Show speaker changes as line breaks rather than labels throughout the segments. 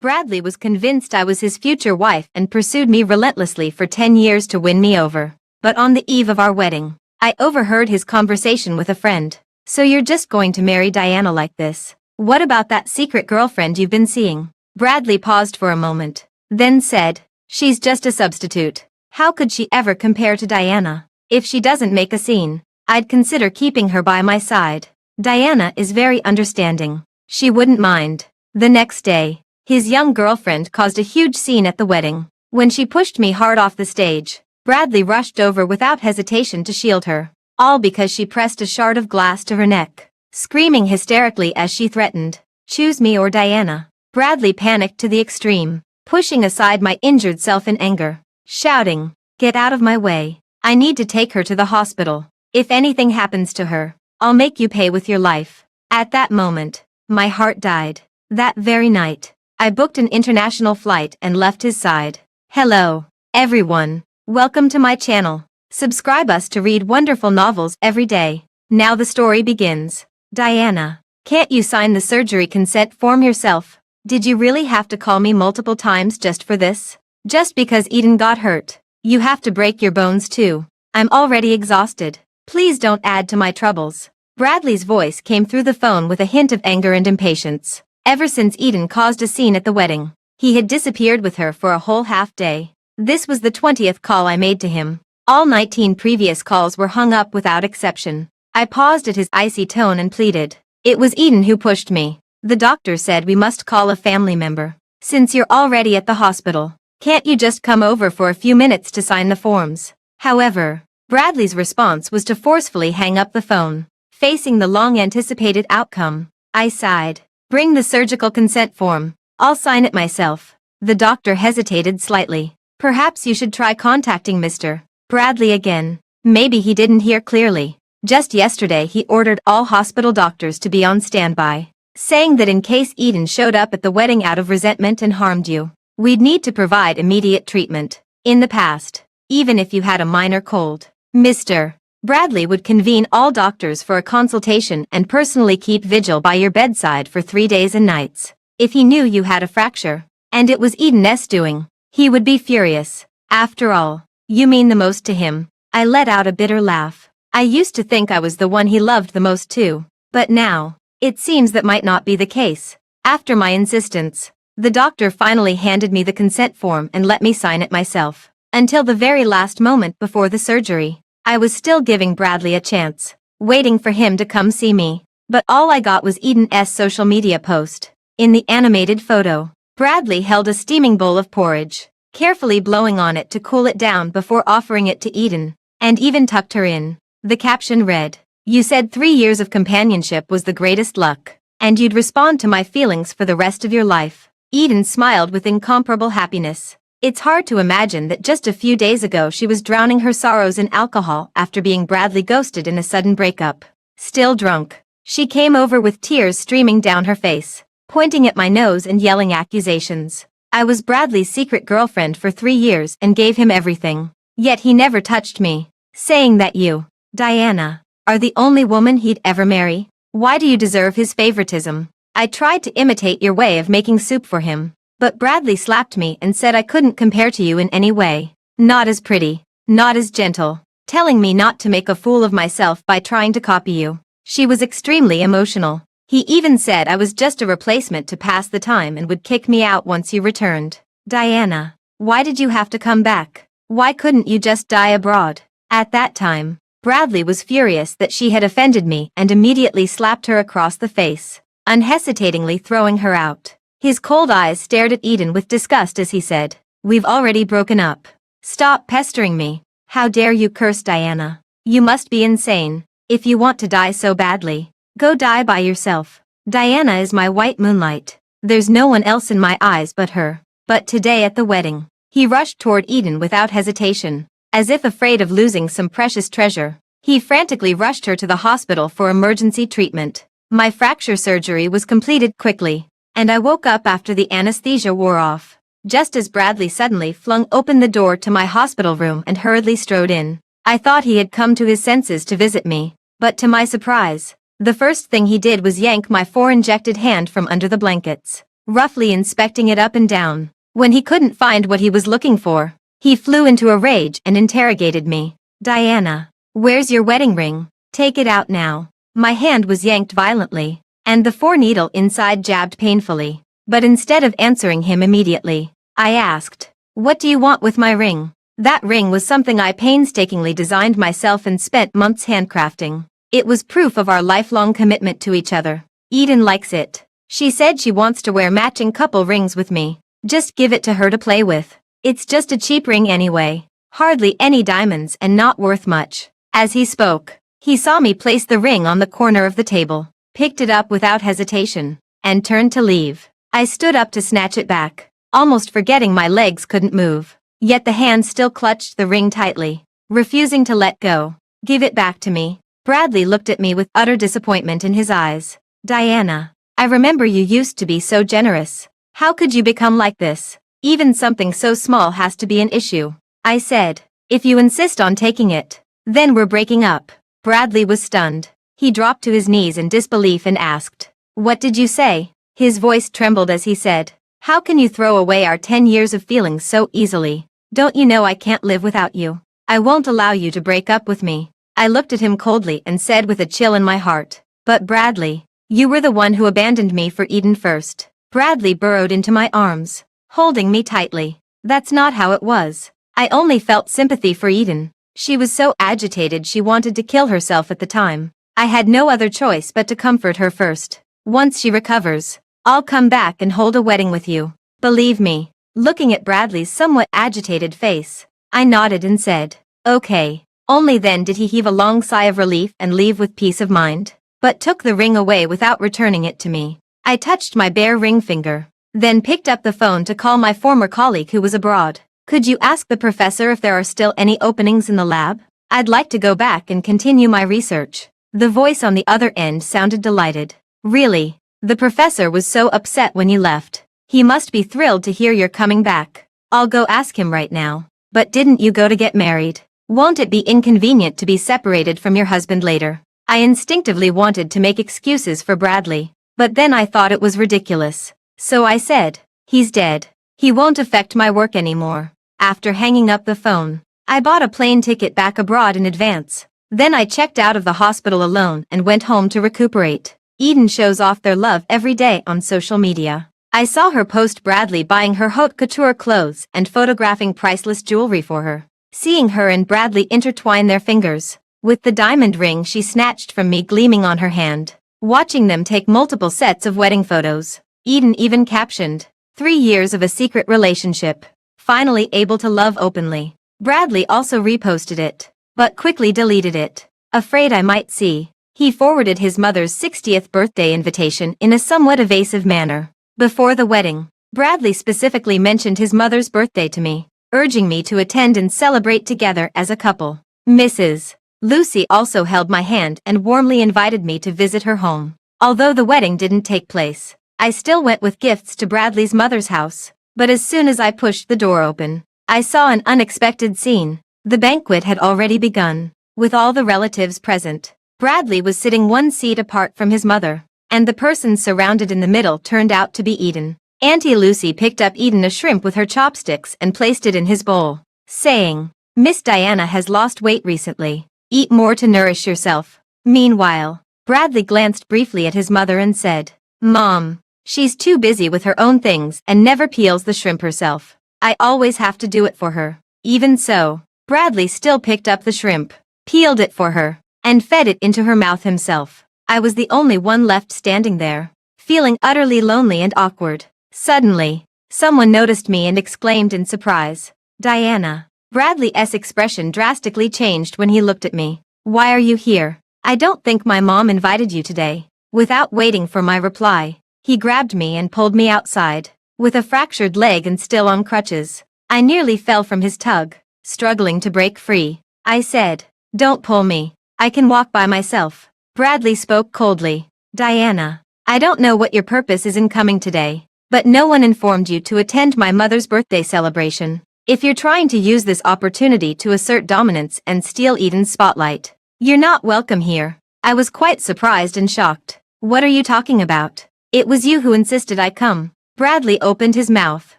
Bradley was convinced I was his future wife and pursued me relentlessly for 10 years to win me over. But on the eve of our wedding, I overheard his conversation with a friend. "So you're just going to marry Diana like this? What about that secret girlfriend you've been seeing?" Bradley paused for a moment, then said, "She's just a substitute. How could she ever compare to Diana? If she doesn't make a scene, I'd consider keeping her by my side. Diana is very understanding. She wouldn't mind." The next day, his young girlfriend caused a huge scene at the wedding. When she pushed me hard off the stage, Bradley rushed over without hesitation to shield her, all because she pressed a shard of glass to her neck, screaming hysterically as she threatened, "Choose me or Diana." Bradley panicked to the extreme, pushing aside my injured self in anger, shouting, "Get out of my way. I need to take her to the hospital. If anything happens to her, I'll make you pay with your life." At that moment, my heart died. That very night, I booked an international flight and left his side. Hello, everyone. Welcome to my channel. Subscribe us to read wonderful novels every day. Now the story begins. Diana, can't you sign the surgery consent form yourself? Did you really have to call me multiple times just for this? Just because Eden got hurt, you have to break your bones too. I'm already exhausted. Please don't add to my troubles. Bradley's voice came through the phone with a hint of anger and impatience. Ever since Eden caused a scene at the wedding, he had disappeared with her for a whole half day. This was the 20th call I made to him. All 19 previous calls were hung up without exception. I paused at his icy tone and pleaded. "It was Eden who pushed me. The doctor said we must call a family member. Since you're already at the hospital, can't you just come over for a few minutes to sign the forms?" However, Bradley's response was to forcefully hang up the phone. Facing the long-anticipated outcome, I sighed. "Bring the surgical consent form. I'll sign it myself." The doctor hesitated slightly. "Perhaps you should try contacting Mr. Bradley again." Maybe he didn't hear clearly. Just yesterday he ordered all hospital doctors to be on standby, saying that in case Eden showed up at the wedding out of resentment and harmed you, we'd need to provide immediate treatment. In the past, even if you had a minor cold, Mr. Bradley would convene all doctors for a consultation and personally keep vigil by your bedside for 3 days and nights. If he knew you had a fracture, and it was Eden's doing, he would be furious. "After all, you mean the most to him." I let out a bitter laugh. I used to think I was the one he loved the most too, but now, it seems that might not be the case. After my insistence, the doctor finally handed me the consent form and let me sign it myself. Until the very last moment before the surgery, I was still giving Bradley a chance, waiting for him to come see me. But all I got was Eden's social media post. In the animated photo, Bradley held a steaming bowl of porridge, carefully blowing on it to cool it down before offering it to Eden, and even tucked her in. The caption read, "You said 3 years of companionship was the greatest luck, and you'd respond to my feelings for the rest of your life." Eden smiled with incomparable happiness. It's hard to imagine that just a few days ago she was drowning her sorrows in alcohol after being Bradley ghosted in a sudden breakup. Still drunk, she came over with tears streaming down her face, pointing at my nose and yelling accusations. I was Bradley's secret girlfriend for 3 years and gave him everything. Yet he never touched me, saying that you, Diana, are the only woman he'd ever marry. Why do you deserve his favoritism? I tried to imitate your way of making soup for him, but Bradley slapped me and said I couldn't compare to you in any way. Not as pretty, not as gentle, telling me not to make a fool of myself by trying to copy you. She was extremely emotional. He even said I was just a replacement to pass the time and would kick me out once you returned. Diana, why did you have to come back? Why couldn't you just die abroad? At that time, Bradley was furious that she had offended me and immediately slapped her across the face, unhesitatingly throwing her out. His cold eyes stared at Eden with disgust as he said, "We've already broken up. Stop pestering me. How dare you curse Diana? You must be insane. If you want to die so badly, go die by yourself. Diana is my white moonlight. There's no one else in my eyes but her." But today at the wedding, he rushed toward Eden without hesitation. As if afraid of losing some precious treasure, he frantically rushed her to the hospital for emergency treatment. My fracture surgery was completed quickly, and I woke up after the anesthesia wore off, just as Bradley suddenly flung open the door to my hospital room and hurriedly strode in. I thought he had come to his senses to visit me, but to my surprise, the first thing he did was yank my 4-injected hand from under the blankets. roughly inspecting it up and down. When he couldn't find what he was looking for, he flew into a rage and interrogated me. Diana, where's your wedding ring? Take it out now. My hand was yanked violently, and the 4-needle inside jabbed painfully. But instead of answering him immediately, I asked, what do you want with my ring? That ring was something I painstakingly designed myself and spent months handcrafting. It was proof of our lifelong commitment to each other. Eden likes it. She said she wants to wear matching couple rings with me. Just give it to her to play with. It's just a cheap ring anyway. Hardly any diamonds and not worth much. As he spoke, he saw me place the ring on the corner of the table, picked it up without hesitation, and turned to leave. I stood up to snatch it back, almost forgetting my legs couldn't move. Yet the hand still clutched the ring tightly, refusing to let go. Give it back to me. Bradley looked at me with utter disappointment in his eyes. Diana, I remember you used to be so generous. How could you become like this? Even something so small has to be an issue. I said, if you insist on taking it, then we're breaking up. Bradley was stunned. He dropped to his knees in disbelief and asked, what did you say? His voice trembled as he said, how can you throw away our 10 years of feelings so easily? Don't you know I can't live without you? I won't allow you to break up with me. I looked at him coldly and said with a chill in my heart, but Bradley, you were the one who abandoned me for Eden first. Bradley burrowed into my arms, holding me tightly. That's not how it was. I only felt sympathy for Eden. She was so agitated she wanted to kill herself at the time. I had no other choice but to comfort her first. Once she recovers, I'll come back and hold a wedding with you. Believe me. Looking at Bradley's somewhat agitated face, I nodded and said, okay. Only then did he heave a long sigh of relief and leave with peace of mind, but took the ring away without returning it to me. I touched my bare ring finger, then picked up the phone to call my former colleague who was abroad. Could you ask the professor if there are still any openings in the lab? I'd like to go back and continue my research. The voice on the other end sounded delighted. Really? The professor was so upset when you left. He must be thrilled to hear you're coming back. I'll go ask him right now. But didn't you go to get married? Won't it be inconvenient to be separated from your husband later? I instinctively wanted to make excuses for Bradley, but then I thought it was ridiculous. So I said, he's dead. He won't affect my work anymore. After hanging up the phone, I bought a plane ticket back abroad in advance. Then I checked out of the hospital alone and went home to recuperate. Eden shows off their love every day on social media. I saw her post Bradley buying her haute couture clothes and photographing priceless jewelry for her. Seeing her and Bradley intertwine their fingers, with the diamond ring she snatched from me gleaming on her hand. Watching them take multiple sets of wedding photos. Eden even captioned, 3 years of a secret relationship. Finally able to love openly. Bradley also reposted it, but quickly deleted it. Afraid I might see. He forwarded his mother's 60th birthday invitation in a somewhat evasive manner. Before the wedding, Bradley specifically mentioned his mother's birthday to me, urging me to attend and celebrate together as a couple. Mrs. Lucy also held my hand and warmly invited me to visit her home. Although the wedding didn't take place, I still went with gifts to Bradley's mother's house. But as soon as I pushed the door open, I saw an unexpected scene. The banquet had already begun, with all the relatives present. Bradley was sitting one seat apart from his mother, and the person surrounded in the middle turned out to be Eden. Auntie Lucy picked up Eden a shrimp with her chopsticks and placed it in his bowl, saying, Miss Diana has lost weight recently. Eat more to nourish yourself. Meanwhile, Bradley glanced briefly at his mother and said, Mom, she's too busy with her own things and never peels the shrimp herself. I always have to do it for her. Even so, Bradley still picked up the shrimp, peeled it for her, and fed it into her mouth himself. I was the only one left standing there, feeling utterly lonely and awkward. Suddenly, someone noticed me and exclaimed in surprise, Diana. Bradley's expression drastically changed when he looked at me. Why are you here? I don't think my mom invited you today. Without waiting for my reply, he grabbed me and pulled me outside. With a fractured leg and still on crutches, I nearly fell from his tug, struggling to break free. I said, Don't pull me. I can walk by myself. Bradley spoke coldly. Diana, I don't know what your purpose is in coming today, but no one informed you to attend my mother's birthday celebration. If you're trying to use this opportunity to assert dominance and steal Eden's spotlight, you're not welcome here. I was quite surprised and shocked. What are you talking about? It was you who insisted I come. Bradley opened his mouth,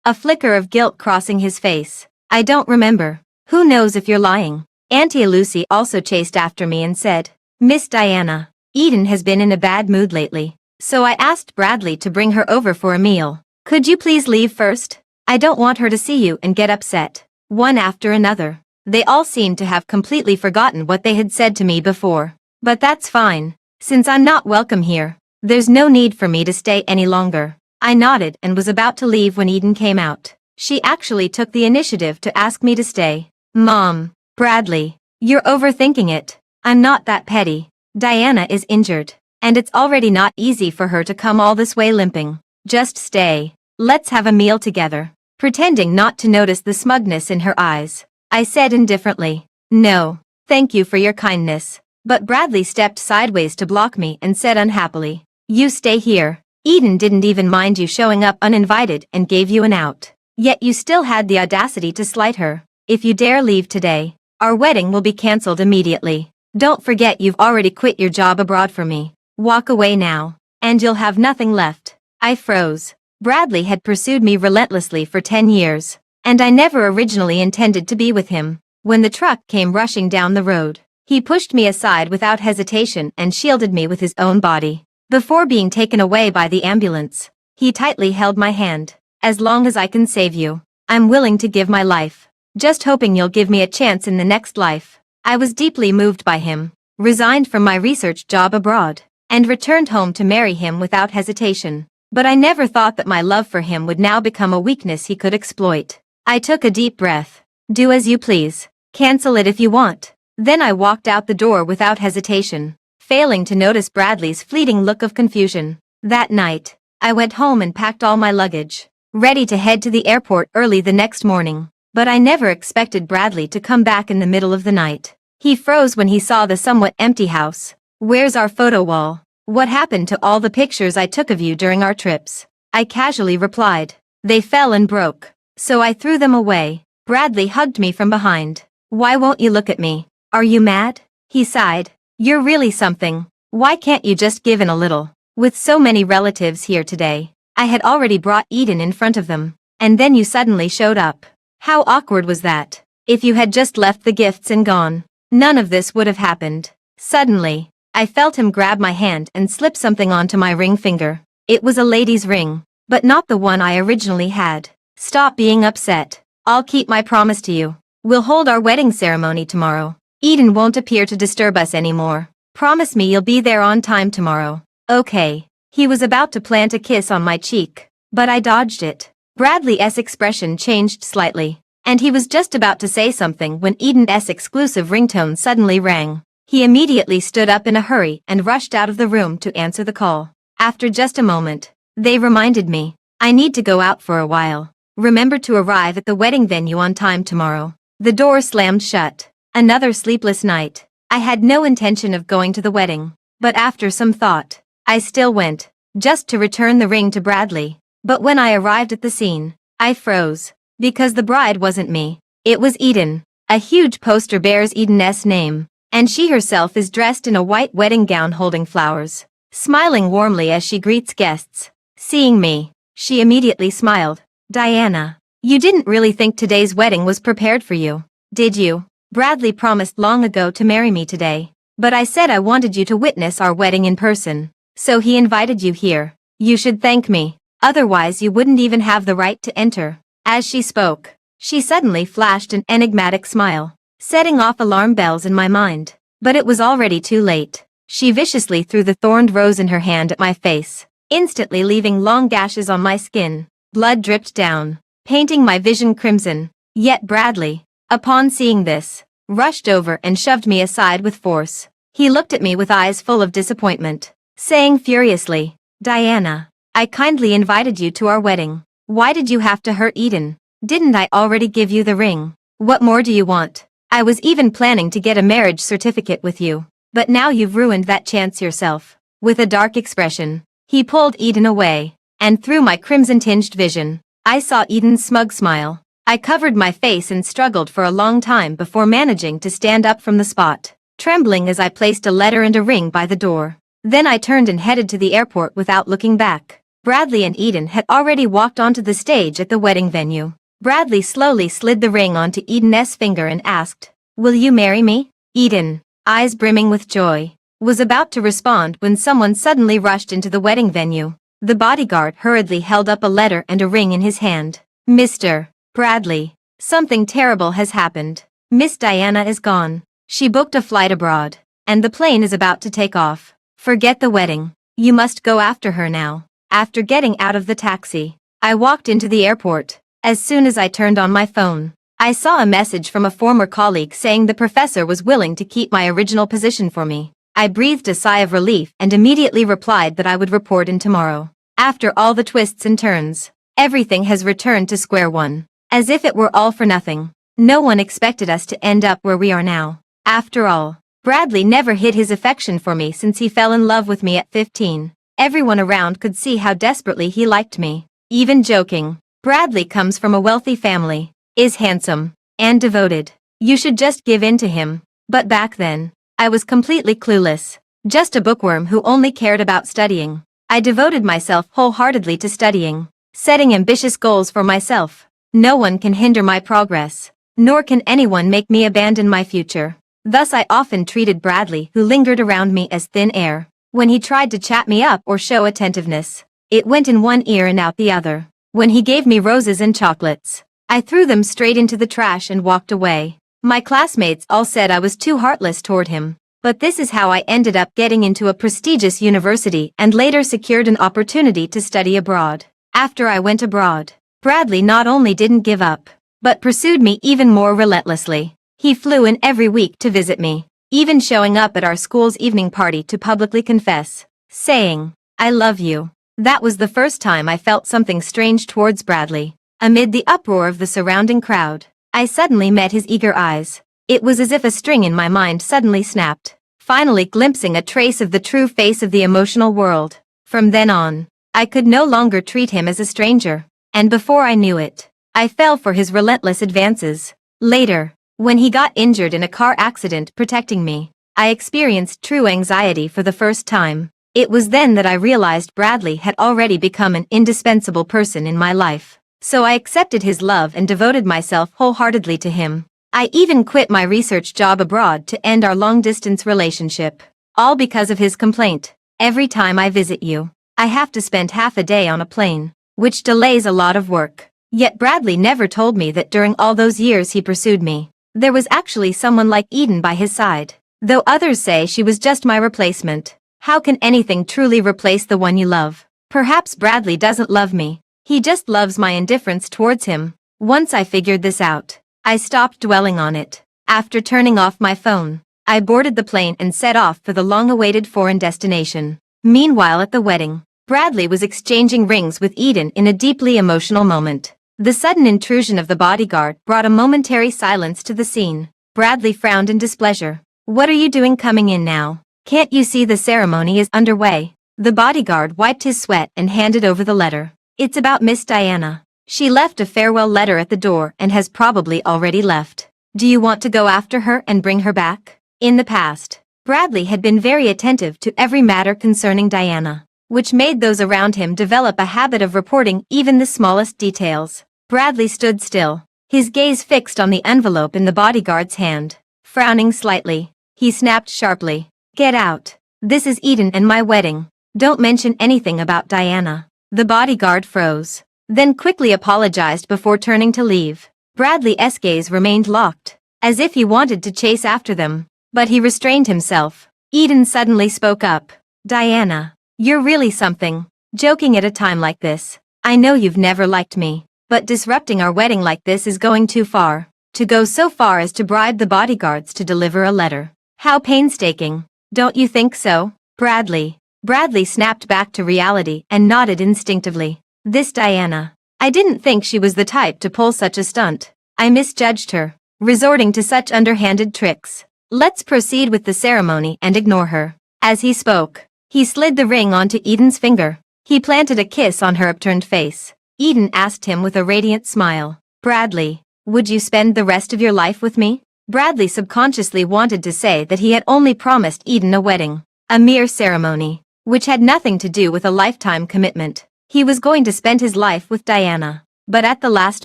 a flicker of guilt crossing his face. I don't remember. Who knows if you're lying? Auntie Lucy also chased after me and said, Miss Diana, Eden has been in a bad mood lately, so I asked Bradley to bring her over for a meal. Could you please leave first? I don't want her to see you and get upset. One after another. They all seemed to have completely forgotten what they had said to me before. But that's fine. Since I'm not welcome here, there's no need for me to stay any longer. I nodded and was about to leave when Eden came out. She actually took the initiative to ask me to stay. Mom, Bradley, you're overthinking it. I'm not that petty. Diana is injured, and it's already not easy for her to come all this way limping. Just stay. Let's have a meal together. Pretending not to notice the smugness in her eyes, I said indifferently, No, thank you for your kindness. But Bradley stepped sideways to block me and said unhappily, You stay here. Eden didn't even mind you showing up uninvited and gave you an out. Yet you still had the audacity to slight her. If you dare leave today, our wedding will be cancelled immediately. Don't forget you've already quit your job abroad for me. Walk away now, and you'll have nothing left. I froze. Bradley had pursued me relentlessly for 10 years, and I never originally intended to be with him. When the truck came rushing down the road, he pushed me aside without hesitation and shielded me with his own body. Before being taken away by the ambulance, he tightly held my hand. As long as I can save you, I'm willing to give my life. Just hoping you'll give me a chance in the next life. I was deeply moved by him, resigned from my research job abroad, and returned home to marry him without hesitation. But I never thought that my love for him would now become a weakness he could exploit. I took a deep breath. Do as you please. Cancel it if you want. Then I walked out the door without hesitation, failing to notice Bradley's fleeting look of confusion. That night, I went home and packed all my luggage, ready to head to the airport early the next morning. But I never expected Bradley to come back in the middle of the night. He froze when he saw the somewhat empty house. Where's our photo wall? What happened to all the pictures I took of you during our trips? I casually replied. They fell and broke, so I threw them away. Bradley hugged me from behind. Why won't you look at me? Are you mad? He sighed. You're really something. Why can't you just give in a little? With so many relatives here today, I had already brought Eden in front of them, and then you suddenly showed up. How awkward was that? If you had just left the gifts and gone, none of this would have happened. Suddenly, I felt him grab my hand and slip something onto my ring finger. It was a lady's ring, but not the one I originally had. Stop being upset. I'll keep my promise to you. We'll hold our wedding ceremony tomorrow. Eden won't appear to disturb us anymore. Promise me you'll be there on time tomorrow. Okay. He was about to plant a kiss on my cheek, but I dodged it. Bradley's expression changed slightly, and he was just about to say something when Eden's exclusive ringtone suddenly rang. He immediately stood up in a hurry and rushed out of the room to answer the call. After just a moment, they reminded me, I need to go out for a while. Remember to arrive at the wedding venue on time tomorrow. The door slammed shut. Another sleepless night. I had no intention of going to the wedding, but after some thought, I still went, just to return the ring to Bradley. But when I arrived at the scene, I froze, because the bride wasn't me. It was Eden. A huge poster bears Eden's name, and she herself is dressed in a white wedding gown holding flowers, smiling warmly as she greets guests. Seeing me, she immediately smiled. Diana, you didn't really think today's wedding was prepared for you, did you? Bradley promised long ago to marry me today, but I said I wanted you to witness our wedding in person, so he invited you here. You should thank me, otherwise you wouldn't even have the right to enter. As she spoke, she suddenly flashed an enigmatic smile, setting off alarm bells in my mind. But it was already too late. She viciously threw the thorned rose in her hand at my face, instantly leaving long gashes on my skin. Blood dripped down, painting my vision crimson. Yet Bradley, upon seeing this, rushed over and shoved me aside with force. He looked at me with eyes full of disappointment, saying furiously, Diana, I kindly invited you to our wedding. Why did you have to hurt Eden? Didn't I already give you the ring? What more do you want? I was even planning to get a marriage certificate with you, but now you've ruined that chance yourself. With a dark expression, he pulled Eden away, and through my crimson-tinged vision, I saw Eden's smug smile. I covered my face and struggled for a long time before managing to stand up from the spot, trembling as I placed a letter and a ring by the door. Then I turned and headed to the airport without looking back. Bradley and Eden had already walked onto the stage at the wedding venue. Bradley slowly slid the ring onto Eden's finger and asked, "Will you marry me?" Eden, eyes brimming with joy, was about to respond when someone suddenly rushed into the wedding venue. The bodyguard hurriedly held up a letter and a ring in his hand. "Mr. Bradley, something terrible has happened. Miss Diana is gone. She booked a flight abroad, and the plane is about to take off. Forget the wedding. You must go after her now." After getting out of the taxi, I walked into the airport. As soon as I turned on my phone, I saw a message from a former colleague saying the professor was willing to keep my original position for me. I breathed a sigh of relief and immediately replied that I would report in tomorrow. After all the twists and turns, everything has returned to square one. As if it were all for nothing. No one expected us to end up where we are now. After all, Bradley never hid his affection for me since he fell in love with me at 15. Everyone around could see how desperately he liked me. Even joking. Bradley comes from a wealthy family, is handsome, and devoted. You should just give in to him. But back then, I was completely clueless. Just a bookworm who only cared about studying. I devoted myself wholeheartedly to studying, setting ambitious goals for myself. No one can hinder my progress, nor can anyone make me abandon my future. Thus I often treated Bradley, who lingered around me, as thin air. When he tried to chat me up or show attentiveness, it went in one ear and out the other. When he gave me roses and chocolates, I threw them straight into the trash and walked away. My classmates all said I was too heartless toward him. But this is how I ended up getting into a prestigious university and later secured an opportunity to study abroad. After I went abroad, Bradley not only didn't give up, but pursued me even more relentlessly. He flew in every week to visit me, even showing up at our school's evening party to publicly confess, saying, "I love you." That was the first time I felt something strange towards Bradley. Amid the uproar of the surrounding crowd, I suddenly met his eager eyes. It was as if a string in my mind suddenly snapped, finally glimpsing a trace of the true face of the emotional world. From then on, I could no longer treat him as a stranger, and before I knew it, I fell for his relentless advances. Later, when he got injured in a car accident protecting me, I experienced true anxiety for the first time. It was then that I realized Bradley had already become an indispensable person in my life. So I accepted his love and devoted myself wholeheartedly to him. I even quit my research job abroad to end our long-distance relationship. All because of his complaint. "Every time I visit you, I have to spend half a day on a plane, which delays a lot of work." Yet Bradley never told me that during all those years he pursued me, there was actually someone like Eden by his side. Though others say she was just my replacement, how can anything truly replace the one you love? Perhaps Bradley doesn't love me. He just loves my indifference towards him. Once I figured this out, I stopped dwelling on it. After turning off my phone, I boarded the plane and set off for the long-awaited foreign destination. Meanwhile at the wedding, Bradley was exchanging rings with Eden in a deeply emotional moment. The sudden intrusion of the bodyguard brought a momentary silence to the scene. Bradley frowned in displeasure. "What are you doing coming in now? Can't you see the ceremony is underway?" The bodyguard wiped his sweat and handed over the letter. "It's about Miss Diana. She left a farewell letter at the door and has probably already left. Do you want to go after her and bring her back?" In the past, Bradley had been very attentive to every matter concerning Diana, which made those around him develop a habit of reporting even the smallest details. Bradley stood still, his gaze fixed on the envelope in the bodyguard's hand. Frowning slightly, he snapped sharply, "Get out. This is Eden and my wedding. Don't mention anything about Diana." The bodyguard froze, then quickly apologized before turning to leave. Bradley's gaze remained locked, as if he wanted to chase after them, but he restrained himself. Eden suddenly spoke up. "Diana, you're really something. Joking at a time like this. I know you've never liked me, but disrupting our wedding like this is going too far. To go so far as to bribe the bodyguards to deliver a letter. How painstaking. Don't you think so, Bradley?" Bradley snapped back to reality and nodded instinctively. "This Diana. I didn't think she was the type to pull such a stunt. I misjudged her, resorting to such underhanded tricks. Let's proceed with the ceremony and ignore her." As he spoke, he slid the ring onto Eden's finger. He planted a kiss on her upturned face. Eden asked him with a radiant smile, "Bradley, would you spend the rest of your life with me?" Bradley subconsciously wanted to say that he had only promised Eden a wedding, a mere ceremony, which had nothing to do with a lifetime commitment. He was going to spend his life with Diana. But at the last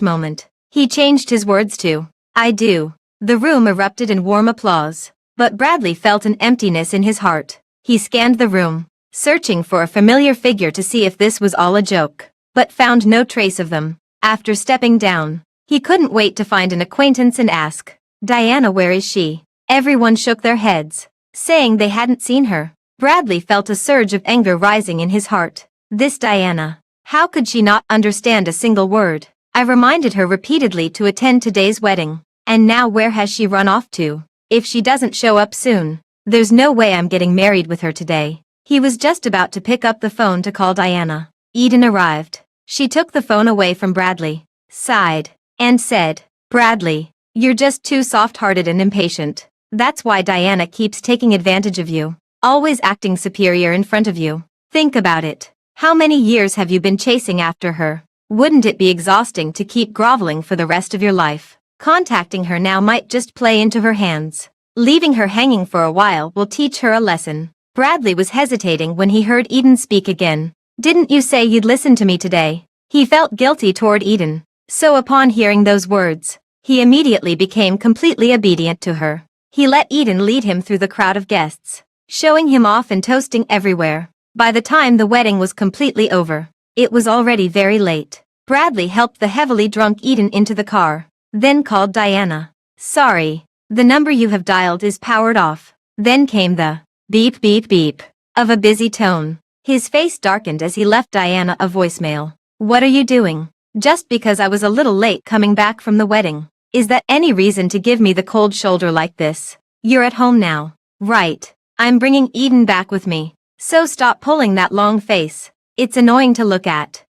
moment, he changed his words to, "I do." The room erupted in warm applause. But Bradley felt an emptiness in his heart. He scanned the room, searching for a familiar figure to see if this was all a joke, but found no trace of them. After stepping down, he couldn't wait to find an acquaintance and ask, "Diana, where is she?" Everyone shook their heads, saying they hadn't seen her. Bradley felt a surge of anger rising in his heart. This Diana. How could she not understand a single word? I reminded her repeatedly to attend today's wedding. And now where has she run off to? If she doesn't show up soon, there's no way I'm getting married with her today. He was just about to pick up the phone to call Diana. Eden arrived. She took the phone away from Bradley, sighed, and said, "Bradley, you're just too soft-hearted and impatient. That's why Diana keeps taking advantage of you, always acting superior in front of you. Think about it. How many years have you been chasing after her? Wouldn't it be exhausting to keep groveling for the rest of your life? Contacting her now might just play into her hands. Leaving her hanging for a while will teach her a lesson." Bradley was hesitating when he heard Eden speak again. "Didn't you say you'd listen to me today?" He felt guilty toward Eden. So upon hearing those words, he immediately became completely obedient to her. He let Eden lead him through the crowd of guests, showing him off and toasting everywhere. By the time the wedding was completely over, it was already very late. Bradley helped the heavily drunk Eden into the car, then called Diana. "Sorry, the number you have dialed is powered off." Then came the beep beep beep of a busy tone. His face darkened as he left Diana a voicemail. "What are you doing? Just because I was a little late coming back from the wedding. Is that any reason to give me the cold shoulder like this? You're at home now, right? I'm bringing Eden back with me, so stop pulling that long face. It's annoying to look at.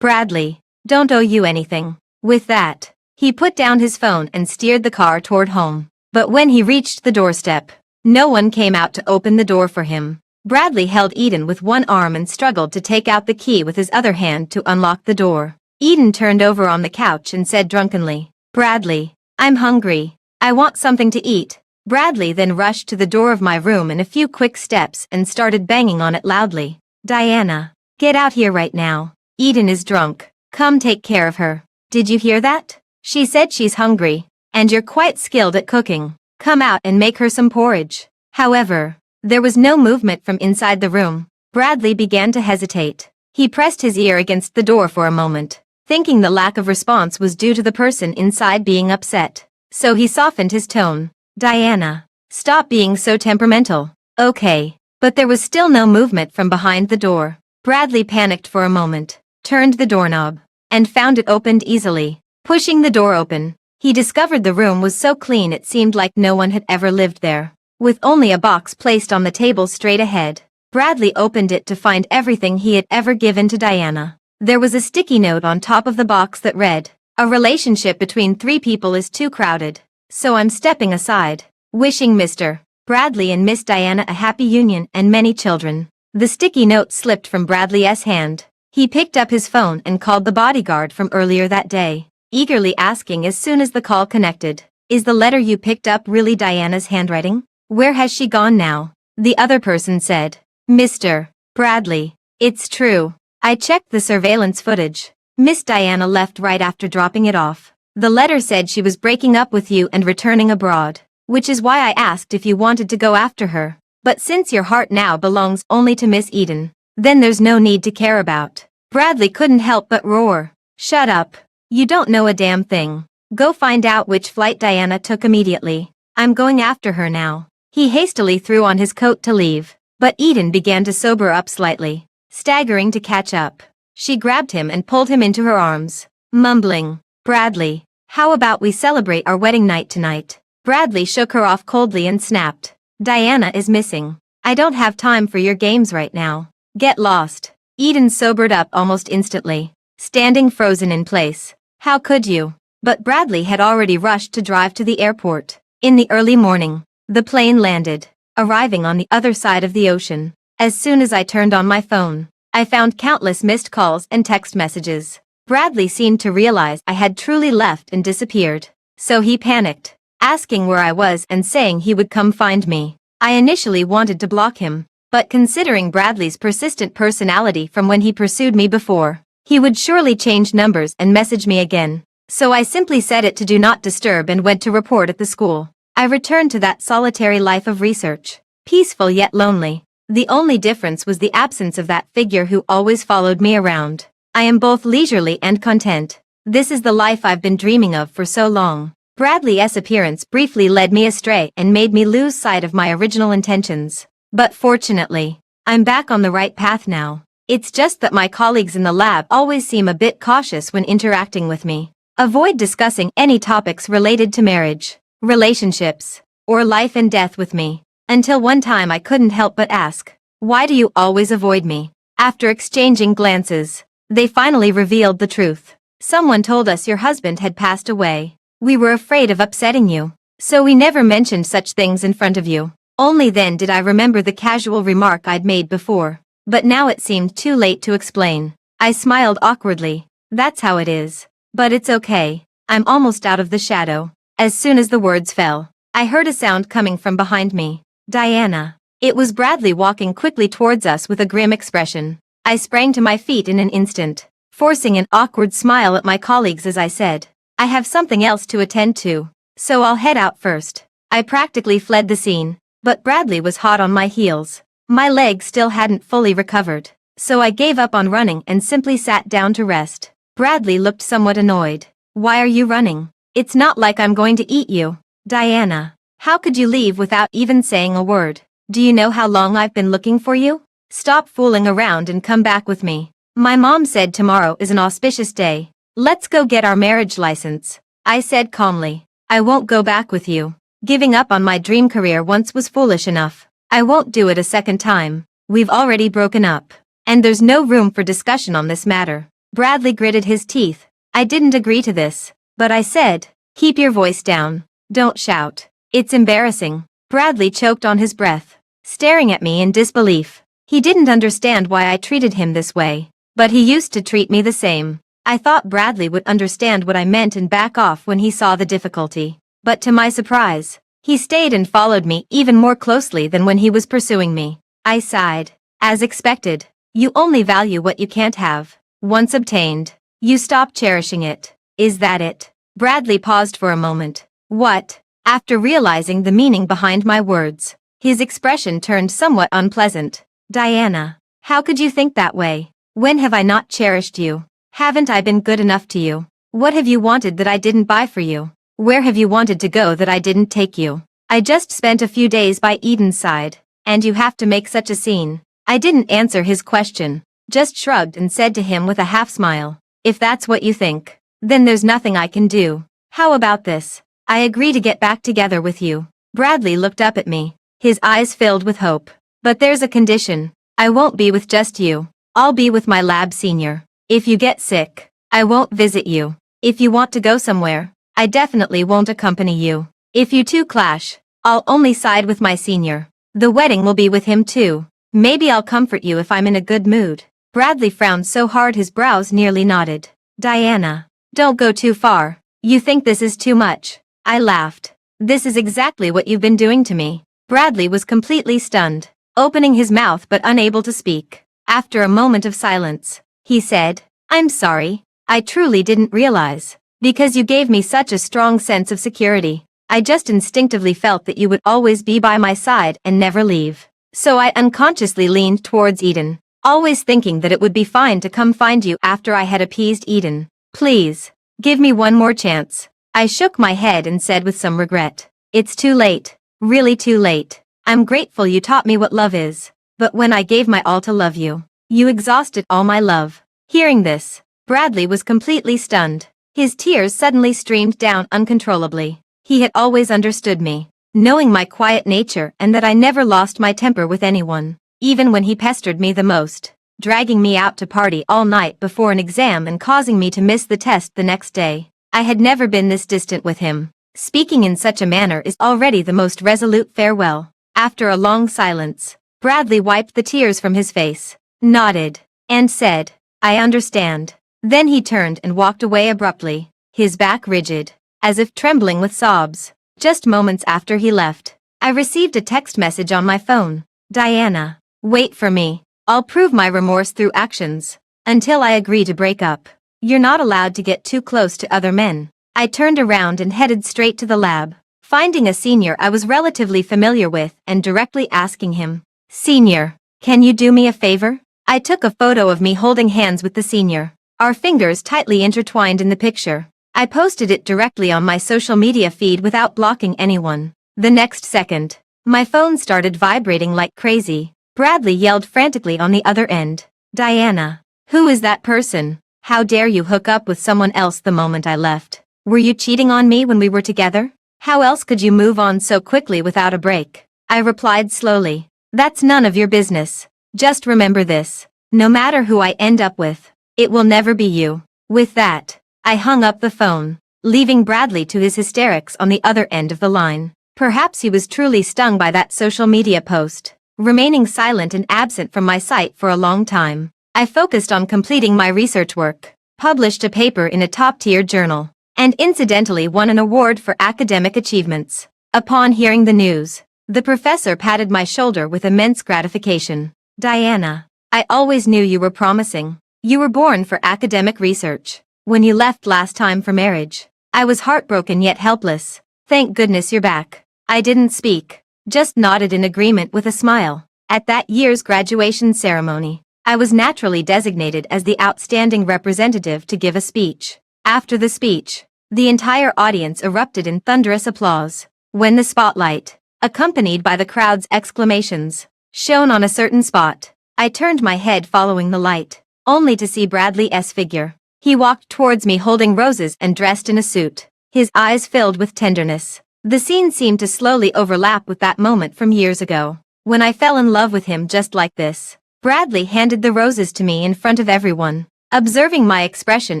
Bradley, don't owe you anything." With that, he put down his phone and steered the car toward home. But when he reached the doorstep, no one came out to open the door for him. Bradley held Eden with one arm and struggled to take out the key with his other hand to unlock the door. Eden turned over on the couch and said drunkenly, "Bradley, I'm hungry. I want something to eat." Bradley then rushed to the door of my room in a few quick steps and started banging on it loudly. "Diana, get out here right now. Eden is drunk. Come take care of her. Did you hear that? She said she's hungry, and you're quite skilled at cooking. Come out and make her some porridge." However, there was no movement from inside the room. Bradley began to hesitate. He pressed his ear against the door for a moment, thinking the lack of response was due to the person inside being upset. So he softened his tone. "Diana, stop being so temperamental." "Okay." But there was still no movement from behind the door. Bradley panicked for a moment, turned the doorknob, and found it opened easily. Pushing the door open, he discovered the room was so clean it seemed like no one had ever lived there. With only a box placed on the table straight ahead, Bradley opened it to find everything he had ever given to Diana. There was a sticky note on top of the box that read, "A relationship between 3 people is too crowded, so I'm stepping aside. Wishing Mr. Bradley and Miss Diana a happy union and many children." The sticky note slipped from Bradley's hand. He picked up his phone and called the bodyguard from earlier that day, eagerly asking as soon as the call connected, "Is the letter you picked up really Diana's handwriting? Where has she gone now?" The other person said, "Mr. Bradley, it's true. I checked the surveillance footage. Miss Diana left right after dropping it off. The letter said she was breaking up with you and returning abroad, which is why I asked if you wanted to go after her. But since your heart now belongs only to Miss Eden, then there's no need to care about." Bradley couldn't help but roar. "Shut up. You don't know a damn thing. Go find out which flight Diana took immediately. I'm going after her now." He hastily threw on his coat to leave, but Eden began to sober up slightly, staggering to catch up. She grabbed him and pulled him into her arms, mumbling, "Bradley, how about we celebrate our wedding night tonight?" Bradley shook her off coldly and snapped, "Diana is missing. I don't have time for your games right now. Get lost." Eden sobered up almost instantly, standing frozen in place. "How could you?" But Bradley had already rushed to drive to the airport. In the early morning, the plane landed, arriving on the other side of the ocean. As soon as I turned on my phone, I found countless missed calls and text messages. Bradley seemed to realize I had truly left and disappeared, so he panicked, asking where I was and saying he would come find me. I initially wanted to block him, But considering Bradley's persistent personality from when he pursued me before, he would surely change numbers and message me again. So I simply set it to do not disturb and went to report at the school. I returned to that solitary life of research, peaceful yet lonely. The only difference was the absence of that figure who always followed me around. I am both leisurely and content. This is the life I've been dreaming of for so long. Bradley's appearance briefly led me astray and made me lose sight of my original intentions. But fortunately, I'm back on the right path now. It's just that my colleagues in the lab always seem a bit cautious when interacting with me. Avoid discussing any topics related to marriage, relationships, or life and death with me. Until one time I couldn't help but ask, "Why do you always avoid me?" After exchanging glances, they finally revealed the truth. "Someone told us your husband had passed away. We were afraid of upsetting you, so we never mentioned such things in front of you." Only then did I remember the casual remark I'd made before. But now it seemed too late to explain. I smiled awkwardly. "That's how it is. But it's okay. I'm almost out of the shadow." As soon as the words fell, I heard a sound coming from behind me. "Diana." It was Bradley walking quickly towards us with a grim expression. I sprang to my feet in an instant, forcing an awkward smile at my colleagues as I said, "I have something else to attend to, so I'll head out first." I practically fled the scene, but Bradley was hot on my heels. My legs still hadn't fully recovered, so I gave up on running and simply sat down to rest. Bradley looked somewhat annoyed. "Why are you running? It's not like I'm going to eat you." "Diana, how could you leave without even saying a word? Do you know how long I've been looking for you? Stop fooling around and come back with me. My mom said tomorrow is an auspicious day. Let's go get our marriage license." I said calmly, "I won't go back with you. Giving up on my dream career once was foolish enough. I won't do it a second time. We've already broken up, and there's no room for discussion on this matter." Bradley gritted his teeth. I didn't agree to this, but I said, "Keep your voice down. Don't shout. It's embarrassing." Bradley choked on his breath, staring at me in disbelief. He didn't understand why I treated him this way, but he used to treat me the same. I thought Bradley would understand what I meant and back off when he saw the difficulty. But to my surprise, he stayed and followed me even more closely than when he was pursuing me. I sighed. As expected, you only value what you can't have. Once obtained, you stop cherishing it. Is that it? Bradley paused for a moment. What? After realizing the meaning behind my words, his expression turned somewhat unpleasant. "Diana, how could you think that way? When have I not cherished you? Haven't I been good enough to you? What have you wanted that I didn't buy for you? Where have you wanted to go that I didn't take you? I just spent a few days by Eden's side, and you have to make such a scene." I didn't answer his question, just shrugged and said to him with a half smile, "If that's what you think, then there's nothing I can do. How about this? I agree to get back together with you." Bradley looked up at me, his eyes filled with hope. "But there's a condition. I won't be with just you. I'll be with my lab senior. If you get sick, I won't visit you. If you want to go somewhere, I definitely won't accompany you. If you two clash, I'll only side with my senior. The wedding will be with him too. Maybe I'll comfort you if I'm in a good mood." Bradley frowned so hard his brows nearly knotted. "Diana, don't go too far. You think this is too much." I laughed. "This is exactly what you've been doing to me." Bradley was completely stunned, opening his mouth but unable to speak. After a moment of silence, he said, "I'm sorry. I truly didn't realize. Because you gave me such a strong sense of security. I just instinctively felt that you would always be by my side and never leave. So I unconsciously leaned towards Eden, always thinking that it would be fine to come find you after I had appeased Eden. Please, give me one more chance." I shook my head and said with some regret, "It's too late. Really too late. I'm grateful you taught me what love is. But when I gave my all to love you, you exhausted all my love." Hearing this, Bradley was completely stunned. His tears suddenly streamed down uncontrollably. He had always understood me, knowing my quiet nature and that I never lost my temper with anyone, even when he pestered me the most, dragging me out to party all night before an exam and causing me to miss the test the next day. I had never been this distant with him. Speaking in such a manner is already the most resolute farewell. After a long silence, Bradley wiped the tears from his face, nodded, and said, "I understand." Then he turned and walked away abruptly, his back rigid, as if trembling with sobs. Just moments after he left, I received a text message on my phone. "Diana, Wait for me. I'll prove my remorse through actions. Until I agree to break up. You're not allowed to get too close to other men. I turned around and headed straight to the lab, finding a senior I was relatively familiar with and directly asking him, "Senior, can you do me a favor?" I took a photo of me holding hands with the senior, our fingers tightly intertwined in the picture. I posted it directly on my social media feed without blocking anyone. The next second, my phone started vibrating like crazy. Bradley yelled frantically on the other end, "Diana, who is that person? How dare you hook up with someone else the moment I left? Were you cheating on me when we were together? How else could you move on so quickly without a break?" I replied slowly, "That's none of your business. Just remember this. No matter who I end up with, it will never be you." With that, I hung up the phone, leaving Bradley to his hysterics on the other end of the line. Perhaps he was truly stung by that social media post, remaining silent and absent from my sight for a long time. I focused on completing my research work, published a paper in a top-tier journal, and incidentally won an award for academic achievements. Upon hearing the news, the professor patted my shoulder with immense gratification. "Diana, I always knew you were promising. You were born for academic research. When you left last time for marriage, I was heartbroken yet helpless. Thank goodness you're back." I didn't speak, just nodded in agreement with a smile. At that year's graduation ceremony, I was naturally designated as the outstanding representative to give a speech. After the speech, the entire audience erupted in thunderous applause. When the spotlight, accompanied by the crowd's exclamations, shone on a certain spot, I turned my head following the light, only to see Bradley's figure. He walked towards me holding roses and dressed in a suit, his eyes filled with tenderness. The scene seemed to slowly overlap with that moment from years ago, when I fell in love with him just like this. Bradley handed the roses to me in front of everyone, observing my expression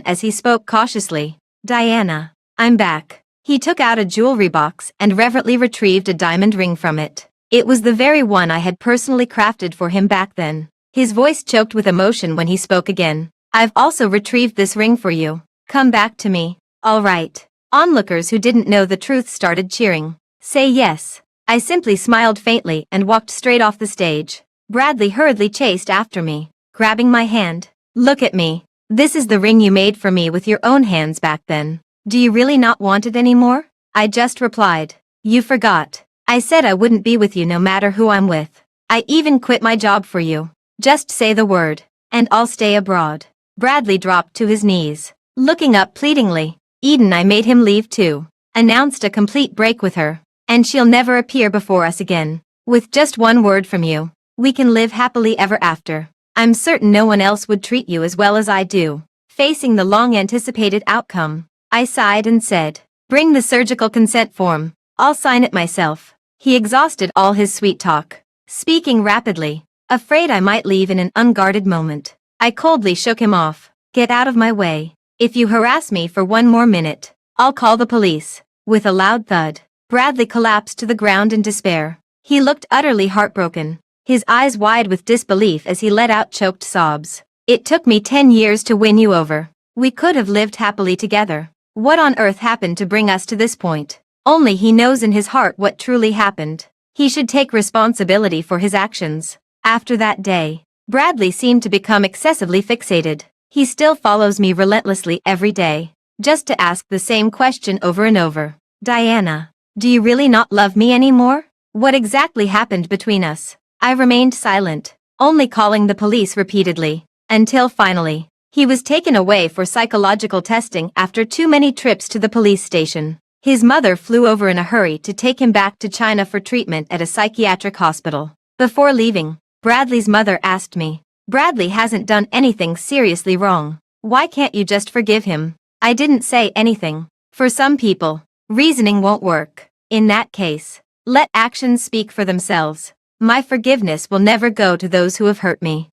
as he spoke cautiously. "Diana, I'm back." He took out a jewelry box and reverently retrieved a diamond ring from it. It was the very one I had personally crafted for him back then. His voice choked with emotion when he spoke again. "I've also retrieved this ring for you. Come back to me, all right?" Onlookers who didn't know the truth started cheering. "Say yes." I simply smiled faintly and walked straight off the stage. Bradley hurriedly chased after me, grabbing my hand. "Look at me. This is the ring you made for me with your own hands back then. Do you really not want it anymore?" I just replied, "You forgot. I said I wouldn't be with you no matter who I'm with. I even quit my job for you. Just say the word, and I'll stay abroad." Bradley dropped to his knees, looking up pleadingly. "Eden, I made him leave too. Announced a complete break with her, and she'll never appear before us again. With just one word from you, we can live happily ever after. I'm certain no one else would treat you as well as I do." Facing the long-anticipated outcome, I sighed and said, "Bring the surgical consent form. I'll sign it myself." He exhausted all his sweet talk, speaking rapidly, afraid I might leave in an unguarded moment. I coldly shook him off. "Get out of my way. If you harass me for one more minute, I'll call the police." With a loud thud, Bradley collapsed to the ground in despair. He looked utterly heartbroken, his eyes wide with disbelief as he let out choked sobs. "It took me 10 years to win you over. We could have lived happily together. What on earth happened to bring us to this point? Only he knows in his heart what truly happened. He should take responsibility for his actions." After that day, Bradley seemed to become excessively fixated. He still follows me relentlessly every day, just to ask the same question over and over. "Diana, do you really not love me anymore? What exactly happened between us?" I remained silent, only calling the police repeatedly, until finally, he was taken away for psychological testing after too many trips to the police station. His mother flew over in a hurry to take him back to China for treatment at a psychiatric hospital. Before leaving, Bradley's mother asked me, "Bradley hasn't done anything seriously wrong. Why can't you just forgive him?" I didn't say anything. For some people, reasoning won't work. In that case, let actions speak for themselves. My forgiveness will never go to those who have hurt me.